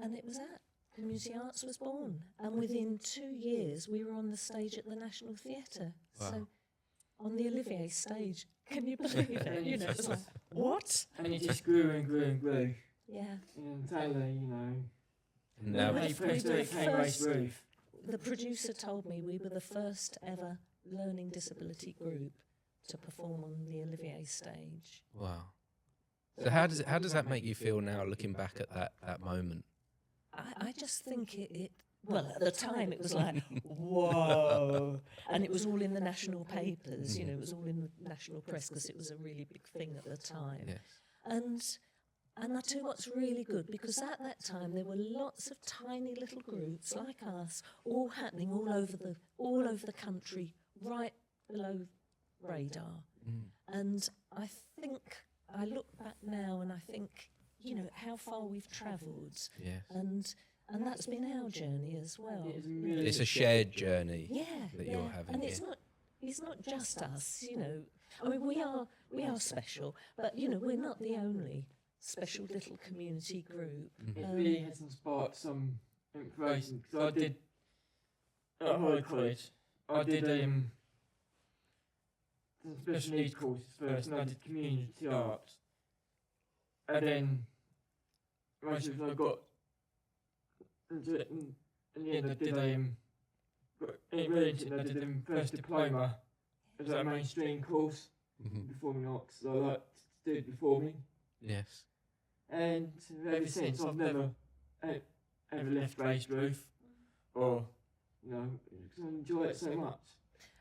S2: And it was that. Community Arts was born. And within 2 years, we were on the stage at the National Theatre.
S1: Wow.
S2: So on the Olivier stage. Can you believe it? You know, it was like, what?
S5: And it just grew and grew and grew.
S2: Yeah.
S5: And Taylor, you know,
S1: And now,
S5: when he first did it, came Razed Roof.
S2: The producer told me we were the first ever learning disability group to perform on the Olivier stage.
S1: wow. So how does that make you feel now, looking back at that moment?
S2: I just think well, at the time it was like, whoa. And it was all in the national papers, you know, it was all in the national press because it was a really big thing at the time.
S1: Yes.
S2: And I tell you what's really good, because at that time there were lots of tiny little groups like us, all happening all over the country, right below radar. And I think, I look back now and I think, you know, how far we've travelled.
S1: Yes.
S2: And that's been our journey as well.
S1: It's a shared journey that
S2: yeah.
S1: you're having.
S2: And it's not just us, you know. I mean, we are special, but you know, we're not the only special little community group.
S5: It really has inspired some inspiration, because I did at Harlow College, I did some special needs courses first, and I did community arts, and then most of I got into it, and in the end I did I did a first diploma as a mainstream course, performing arts, so I liked to do performing.
S1: Yes.
S5: And ever since, I've never ever left Razed Roof, or, you know, because I enjoy it so much.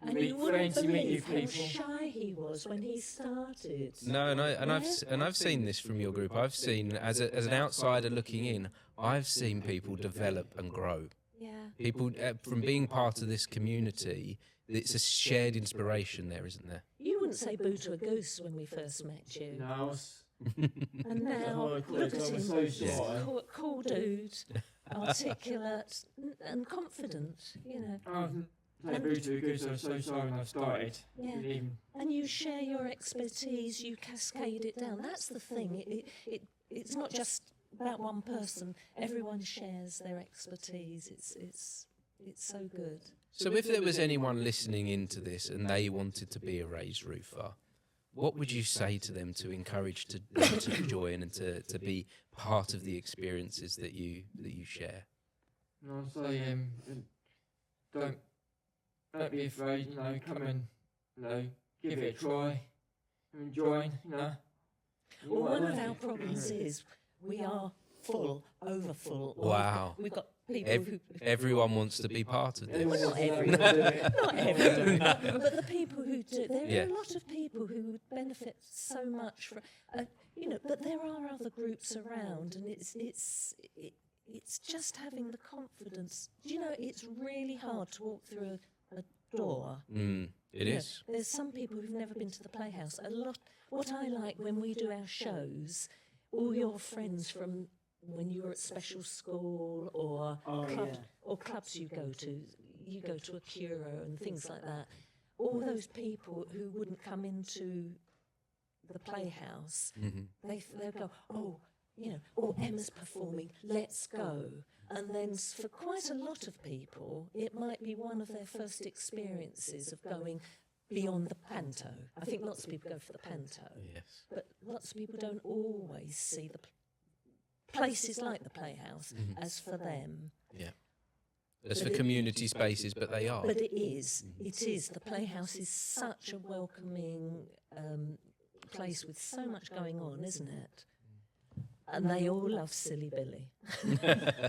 S2: And
S5: meet
S2: you wouldn't
S5: friends, you meet new
S2: believe how
S5: people.
S2: shy he was when he started.
S1: No, and I've seen this from your group. I've seen, as an outsider looking in, I've seen people develop and grow.
S2: Yeah.
S1: People from being part of this community. It's a shared inspiration there, isn't there?
S2: You wouldn't say boo to a goose when we first met you.
S5: You know, I was
S2: And now,
S5: Harlow
S2: look
S5: College,
S2: at
S5: I
S2: him,
S5: was so shy.
S2: cool dude, articulate and confident, you know.
S5: I was like boo to a goose, I was so shy when I started.
S2: Yeah.
S5: Didn't even-
S2: And you share your expertise, you cascade it down. That's the thing. It's not just about one person. Everyone shares their expertise. It's so good.
S1: So if there was anyone listening into this and they wanted to be a raised roofer, what would you say to them to encourage them to join and to be part of the experiences that you share?
S5: And I'll say, don't be afraid, you know, come and, you know, give it a try, and join, you know.
S2: Well, one of our problems is we are full, over full.
S1: Wow.
S2: We've got people who...
S1: Everyone wants to be part of this.
S2: Well, not everyone. Not everyone. But the people who do, there are a lot of people who would benefit so much from, you know. But there are other groups around, and it's just having the confidence. Do you know, it's really hard to walk through a door.
S1: It is.
S2: There's some people who've never been to the Playhouse. What I like when we do our shows, all your friends from when you were at special school or clubs you go to a Curo and things like that. All those people who wouldn't come into the Playhouse, they'll go, oh, you know, oh, Emma's performing, let's go. And then for quite a lot of people, it might be one of their first experiences of going beyond the panto. I think lots of people go for the panto.
S1: Yes.
S2: But lots of people don't always see places like the Playhouse as for them.
S1: Yeah. As for community spaces, but they are.
S2: But it is. The Playhouse is such a welcoming place with so much going on, isn't it? And they all love Silly Billy.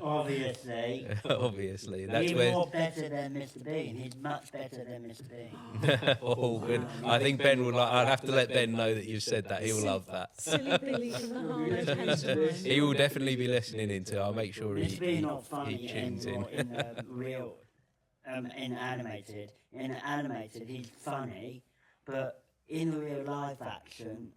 S3: Obviously.
S1: Obviously. That's
S3: He's
S1: where.
S3: more better than Mr. Bean. He's much better than Mr. Bean.
S1: Oh, good. I think Ben will like. I'd have to let Ben know that you've said that. He'll love that.
S2: Silly Billy from the Harlow pantomime.
S1: He will definitely be listening into. I'll make sure
S3: Mr. Bean not
S1: he
S3: funny
S1: tunes in.
S3: anymore in real, in animated. In animated, he's funny, but in real live action,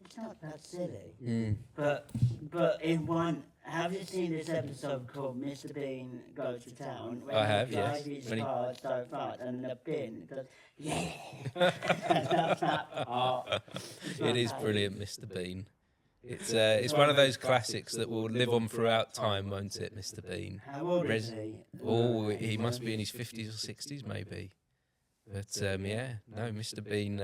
S3: it's not that silly. But in one, have you seen this episode called Mr. Bean Goes to Town? When
S1: I have,
S3: he
S1: yes.
S3: drives his
S1: When he-
S3: car so fast and the bin goes, yeah. That's that part.
S1: It is brilliant, Mr. Bean. It's one of those classics that will live on throughout time, won't it, Mr. Bean?
S3: How old is he?
S1: Oh, he must be in his 50s or 60s, maybe. But yeah, no, Mr. Bean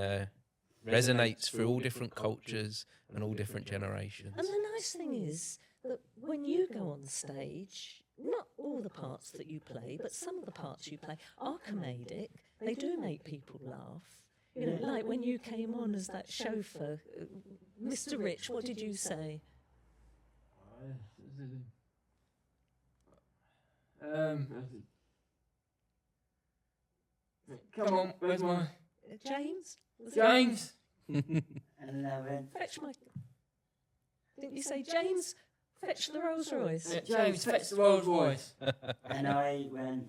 S1: resonates through all different cultures and all different generations.
S2: And the nice thing is that when you go on stage, not all the parts that you play, but some of the parts you play are comedic. They do make people laugh. You know, like when you came on as that chauffeur, Mr. Rich, what did you say?
S5: Come on, where's my
S2: James? Was it?
S5: James?
S3: And I went,
S2: Fetch my... Didn't you say, James, fetch the Rolls Royce?
S5: James, fetch the Rolls Royce.
S3: and I went,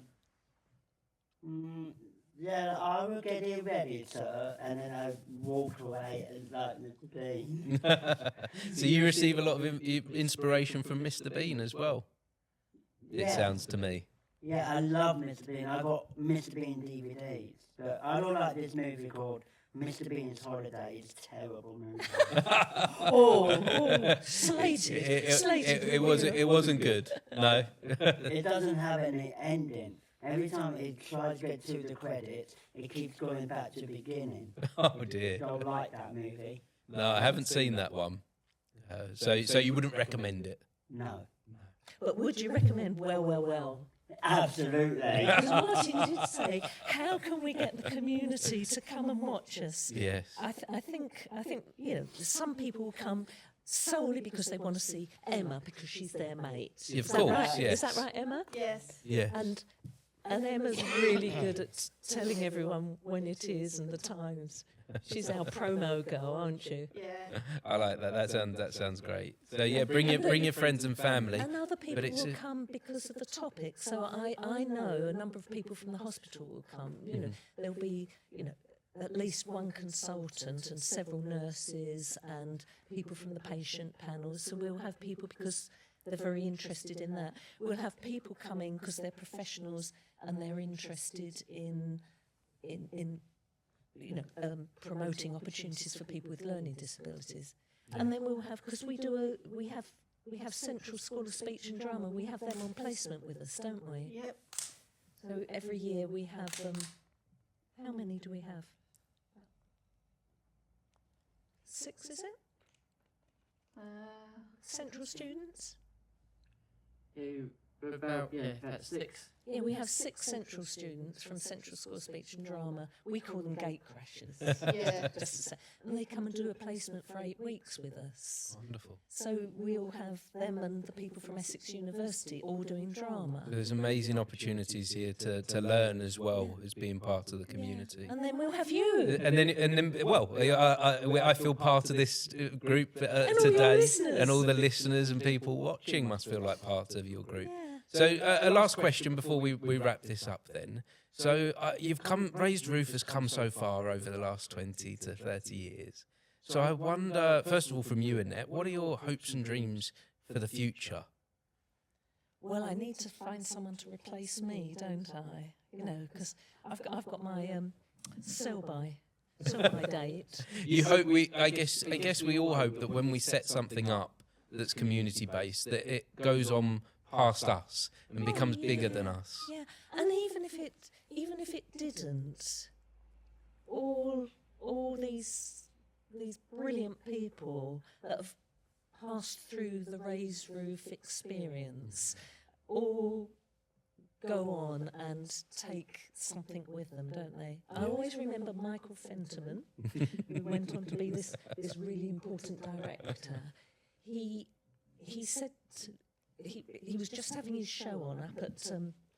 S3: yeah, I will get it ready, sir. And then I walked away and like Mr. Bean.
S1: So you receive a lot of inspiration from Mr. Bean as well, it
S3: Yeah.
S1: sounds to me.
S3: Yeah, I love Mr. Bean. I got Mr. Bean DVDs. But I don't like this movie called Mr. Bean's Holiday. It's a terrible movie.
S2: Slated.
S1: It wasn't good. No.
S3: It doesn't have any ending. Every time it tries to get to the credits, it keeps going back to the beginning.
S1: Oh dear.
S3: Don't like that movie.
S1: No, I haven't seen that one. So you wouldn't recommend it?
S3: No.
S2: But would you recommend Well?
S3: Absolutely.
S2: Because Martin did say, how can we get the community to come and watch us?
S1: Yes.
S2: I think you know, some people will come solely because they want to see Emma because she's their mate.
S1: Of
S2: Is that
S1: course,
S2: right?
S1: yes.
S2: Is that right, Emma?
S4: Yes.
S1: Yes.
S2: And Emma's really good at telling everyone when it is and the times. She's our promo girl, aren't you?
S4: Yeah.
S1: I like that. That sounds great. So yeah, bring your friends and family.
S2: And other people
S1: it's
S2: will
S1: a-
S2: come because of the topic. So I know a number of people from the hospital will come. You know, there'll be at least one consultant and several nurses and people from the patient panels. So we'll have people because they're very interested in that. We'll have people coming because they're professionals and they're interested in promoting opportunities for people with learning disabilities. And then we'll have, because we have Central School of Speech and Drama, we have them on placement with us, don't we?
S4: Yep.
S2: So every year we have, how many do we have? 6, is it? Central students?
S5: About 6.
S2: Yeah, we have 6 Central students from Central School of Speech and Drama. We call them gate crashers.
S4: Yeah.
S2: Just to say. And they come and do a placement for 8 weeks with us.
S1: Wonderful.
S2: So we'll have them and the people from Essex University all doing drama.
S1: There's amazing opportunities here to learn as well as being part of the community.
S2: And then we'll have you.
S1: And then, well, I feel part of this group
S2: all your
S1: today,
S2: listeners.
S1: and all the listeners and people watching must feel like part of your group.
S2: Yeah.
S1: So, a last question before we wrap this up then. So, Razed Roof has come so far over the last 20 to 30 years. So I wonder, first of all, from you, Annette, what are your hopes and dreams for the future?
S2: Well, I need to find someone to replace me, don't I? You know, because I've got my sell-by date.
S1: You hope I guess we all hope that when we set something up that's community based, that it goes on past us and becomes bigger than us.
S2: Yeah, and even if it didn't, all these brilliant people that have passed through the Razed Roof experience all go on and take something with them, don't they? I always remember Michael Fentiman, who went on to be this really important director. He said he was just having his show on up at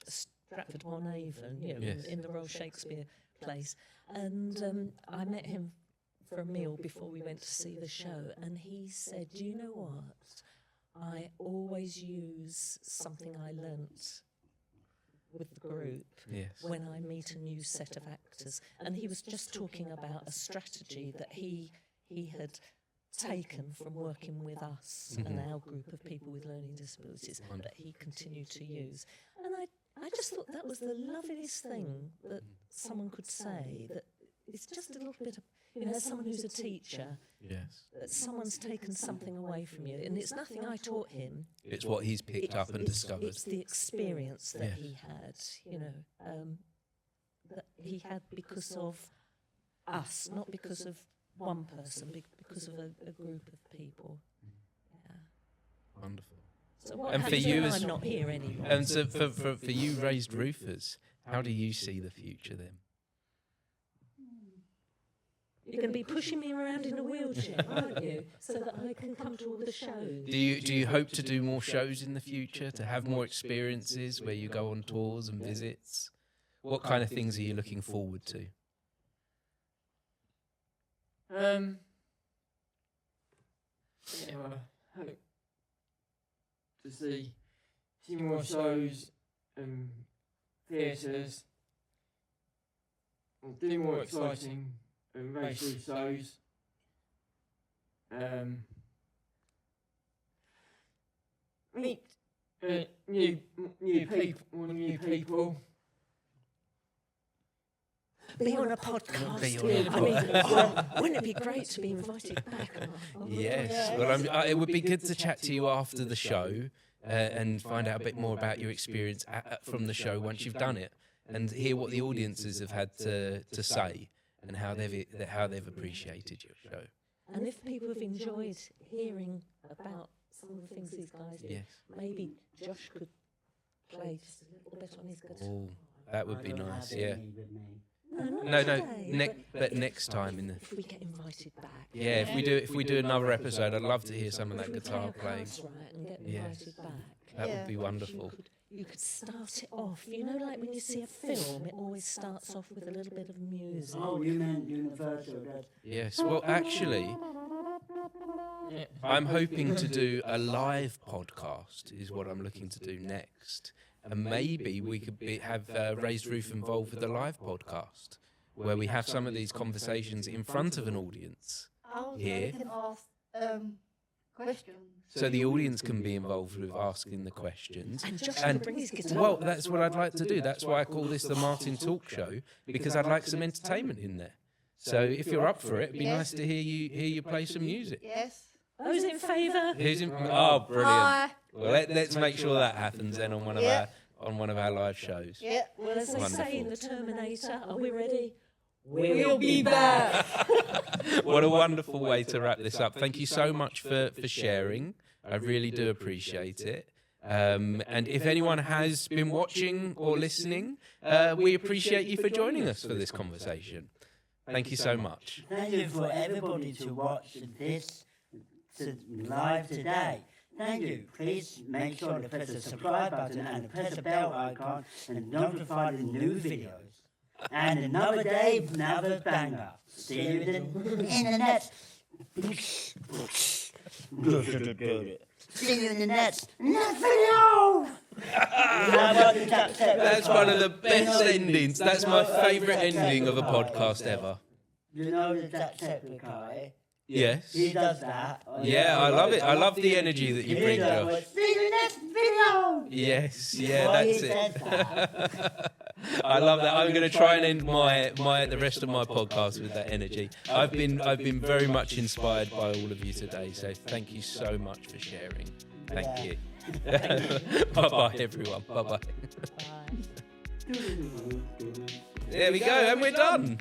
S2: Stratford-on-Avon, in the Royal Shakespeare place, and I met him for a meal before we went to see the show, and he said, "Do you know what? I always use something I learnt with the group when I meet a new set of actors." And he was just talking about a strategy that he had taken from working with us and our group of people with learning disabilities that he continued to use. And I just thought that was the loveliest thing that someone could say, that it's just a little bit of, as someone who's a teacher, that someone's taken something away from you. And it's nothing I taught him.
S1: It's what he's picked up and discovered.
S2: It's the experience that he had, that he had because of us, not because of one person, because of a group of people. Yeah.
S1: Wonderful.
S2: So what
S1: And for you,
S2: I'm not here anymore.
S1: And so for you, Razed Roofers, how do you see the future then?
S2: You're going to be pushing me around in a wheelchair, aren't you? So that I can come to all the shows.
S1: Do you hope to do more shows in the future, to have more experiences where you go on tours and visits? What kind of things are you looking forward to?
S5: I hope to see more shows and theatres, and do more exciting and racial shows. Meet new people.
S2: Be on a podcast. Wouldn't it be great to be invited back?
S1: Yes. Well, it would be good to chat to you after the show and find out a bit more about your experience from the show once you've done it, and hear what the audiences have had to say and how they've appreciated your show.
S2: And if people have enjoyed hearing about some of the things these guys do, maybe Josh could play just a little bit on his guitar.
S1: Oh, that would be nice. Yeah.
S2: No,
S1: But next time
S2: if we get invited back.
S1: Yeah, if we do another episode, I'd love to hear some of that guitar playing.
S2: Right, and get invited back.
S1: That would be wonderful.
S2: You could start it off, like when you see a film, it always starts off with a little bit of music.
S3: Oh, you meant Universal?
S1: Yes. Well, actually, I'm hoping to do a live podcast. Is what I'm looking to do next. And maybe we could have Razed Roof involved with a live podcast where we have some of these conversations in front of an audience here.
S4: Can ask questions.
S1: So the audience can be involved with asking the questions.
S2: And Josh can bring his guitar.
S1: Well, that's what I'd like to do. That's why I call this the Martin Talk Show, because I'd like some entertainment in there. So if you're up for it, it'd be nice to hear you play some music.
S4: Yes.
S2: Who's in favour?
S1: Oh, brilliant.
S4: Hi.
S1: Well, let's make sure that happens then on one of our live shows.
S4: Yeah.
S2: Well, as they say in The Terminator, are we ready?
S4: We'll be back.
S1: What a wonderful way to wrap this up. Thank you so much for sharing. I really do appreciate it. And if anyone has been watching or listening, we appreciate you for joining us for this conversation. Thank you so much.
S3: Thank you for everybody to watch this live today. Thank you. Please make sure to press the subscribe button and press the bell icon and notify the new videos. And another day, another banger. See you in the next. See you in the next video.
S1: That's one of the best endings. That's my favourite ending of a podcast ever.
S3: You know the Jacksepticeye guy?
S1: Yes.
S3: He does that.
S1: Yeah, I love it. I love the energy that you bring, Josh.
S3: See you in the next video.
S1: Yes, that's it. I love that. I'm going to try and end the rest of my podcast with that energy. I've been very much inspired by all of you today. So thank you so much for sharing. Thank you. Bye-bye, everyone. Bye-bye. There we go, and we're done.